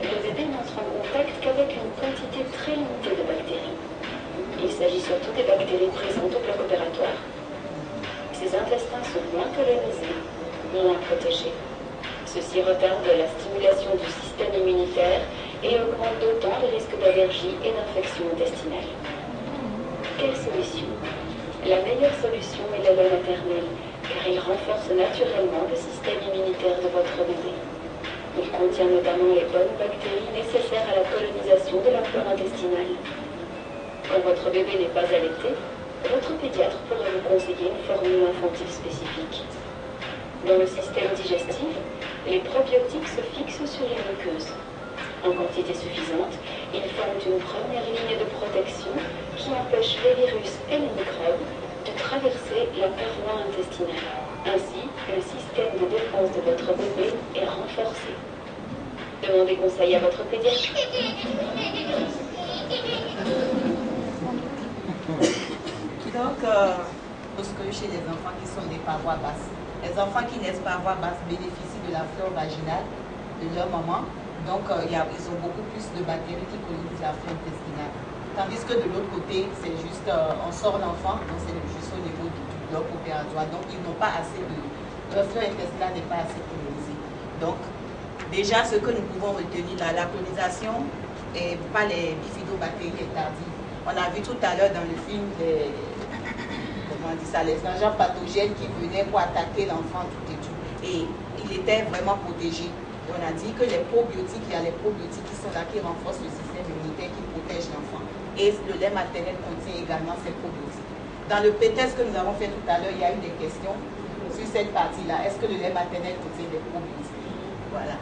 le bébé n'entre en contact qu'avec une quantité très limitée de bactéries. Il s'agit surtout des bactéries présentes au bloc opératoire. Ses intestins sont moins colonisés, moins protégés. Ceci retarde la stimulation du système immunitaire et augmente d'autant le risque d'allergie et d'infection intestinale. Quelle solution? La meilleure solution est le lait maternel, car il renforce naturellement le système immunitaire de votre bébé. Il contient notamment les bonnes bactéries nécessaires à la colonisation de la flore intestinale. Quand votre bébé n'est pas allaité, votre pédiatre pourrait vous conseiller une formule infantile spécifique. Dans le système digestif, les probiotiques se fixent sur les muqueuses. En quantité suffisante, ils forment une première ligne de protection qui empêche les virus et les microbes de traverser la paroi intestinale. Ainsi, le système de défense de votre bébé est renforcé. Demandez conseil à votre pédiatre. Donc, parce que chez les enfants qui sont des parois basses, les enfants qui naissent par voie basse bénéficient de la flore vaginale de leur maman. Donc, ils ont beaucoup plus de bactéries qui colonisent la flore intestinale. Tandis que de l'autre côté, c'est juste, on sort l'enfant, donc c'est juste au niveau du bloc opératoire. Donc, ils n'ont pas assez de... Leur flore intestinale n'est pas assez colonisée. Donc, déjà, ce que nous pouvons retenir, la colonisation par les bifidobactéries est tardive. On a vu tout à l'heure dans le film les agents pathogènes qui venaient pour attaquer l'enfant, tout et tout. Et il était vraiment protégé. On a dit que les probiotiques, il y a les probiotiques qui sont là, qui renforcent le système immunitaire, qui protègent l'enfant. Et le lait maternel contient également ces probiotiques. Dans le P-test que nous avons fait tout à l'heure, il y a eu des questions sur cette partie-là. Est-ce que le lait maternel contient des probiotiques? Voilà.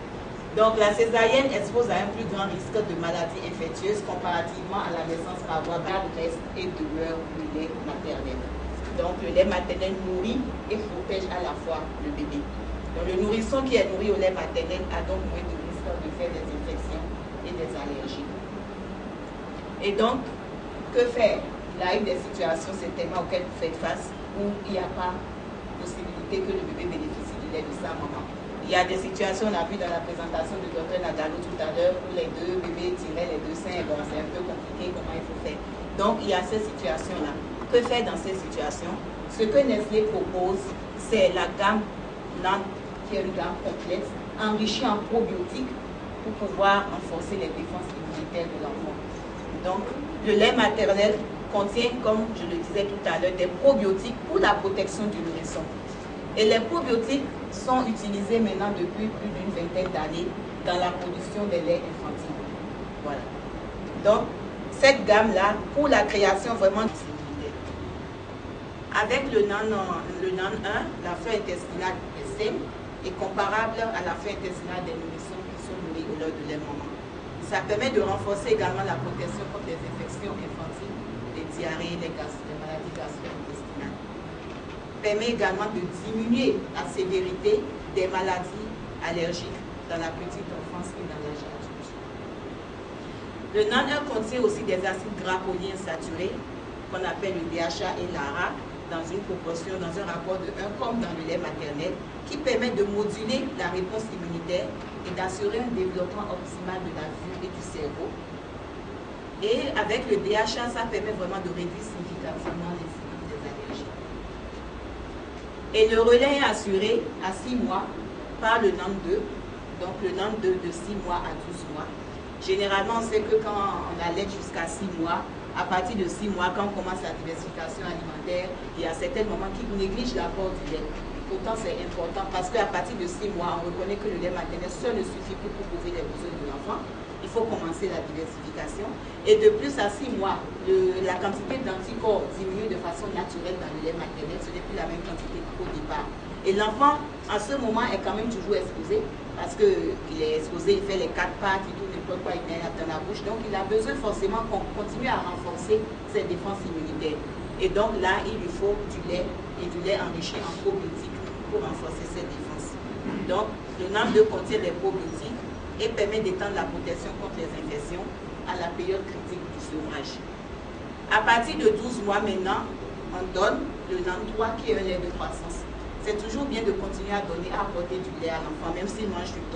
Donc la césarienne expose à un plus grand risque de maladies infectieuses comparativement à la naissance par voie basse, reste et demeure le lait maternel. Donc le lait maternel nourrit et protège à la fois le bébé. Donc le nourrisson qui est nourri au lait maternel a donc moins de risque de faire des infections et des allergies. Et donc, que faire? Il y a eu des situations certainement auxquelles vous faites face où il n'y a pas possibilité que le bébé bénéficie du lait de sa maman. Il y a des situations, on a vu dans la présentation du docteur Nagano tout à l'heure, où les deux bébés tiraient les deux seins, bon, c'est un peu compliqué, comment il faut faire. Donc, il y a ces situations-là. Que faire dans ces situations? Ce que Nestlé propose, c'est la gamme NAN, qui est une gamme complexe, enrichie en probiotiques pour pouvoir renforcer les défenses immunitaires de l'enfant. Donc, le lait maternel contient, comme je le disais tout à l'heure, des probiotiques pour la protection du nourrisson. Et les probiotiques sont utilisés maintenant depuis plus d'une vingtaine d'années dans la production des laits infantiles. Voilà. Donc, cette gamme-là, pour la création vraiment de ces unité. Avec le NAN 1, la flore intestinale est saine et comparable à la flore intestinale des nourrissons qui sont nourris au lait de lait maman. Ça permet de renforcer également la protection contre les infections infantiles, les diarrhées, les maladies gastro-intestinales. Permet également de diminuer la sévérité des maladies allergiques dans la petite enfance et dans l'âge adulte. Le NAN1 contient aussi des acides gras polyinsaturés qu'on appelle le DHA et l'ARA dans une proportion, dans un rapport de 1 comme dans le lait maternel, qui permet de moduler la réponse immunitaire et d'assurer un développement optimal de la vue et du cerveau. Et avec le DHA, ça permet vraiment de réduire significativement les signes des allergies. Et le relais est assuré à 6 mois par le NAN2, donc le NAN2 de 6 mois à 12 mois. Généralement, on sait que quand on allait jusqu'à 6 mois, à partir de 6 mois, quand on commence la diversification alimentaire, il y a certains moments qui négligent l'apport du lait. Pourtant, c'est important parce qu'à partir de 6 mois, on reconnaît que le lait maternel seul ne suffit plus pour couvrir les besoins de l'enfant. Il faut commencer la diversification. Et de plus, à 6 mois, la quantité d'anticorps diminue de façon naturelle dans le lait maternel. Ce n'est plus la même quantité qu'au départ. Et l'enfant, en ce moment, est quand même toujours exposé parce qu'il est exposé, il fait les 4 pattes, il tourne n'importe quoi, il met dans la bouche. Donc, il a besoin forcément qu'on continue à renforcer ses défenses immunitaires. Et donc, là, il lui faut du lait et du lait enrichi en probiotiques pour renforcer ses défenses. Donc, le NAN2 contient des probiotiques et permet d'étendre la protection contre les infections à la période critique du sevrage. À partir de 12 mois maintenant, on donne le NAN3 qui est un lait de croissance. C'est toujours bien de continuer à donner, à apporter du lait à l'enfant, même s'il mange du pot.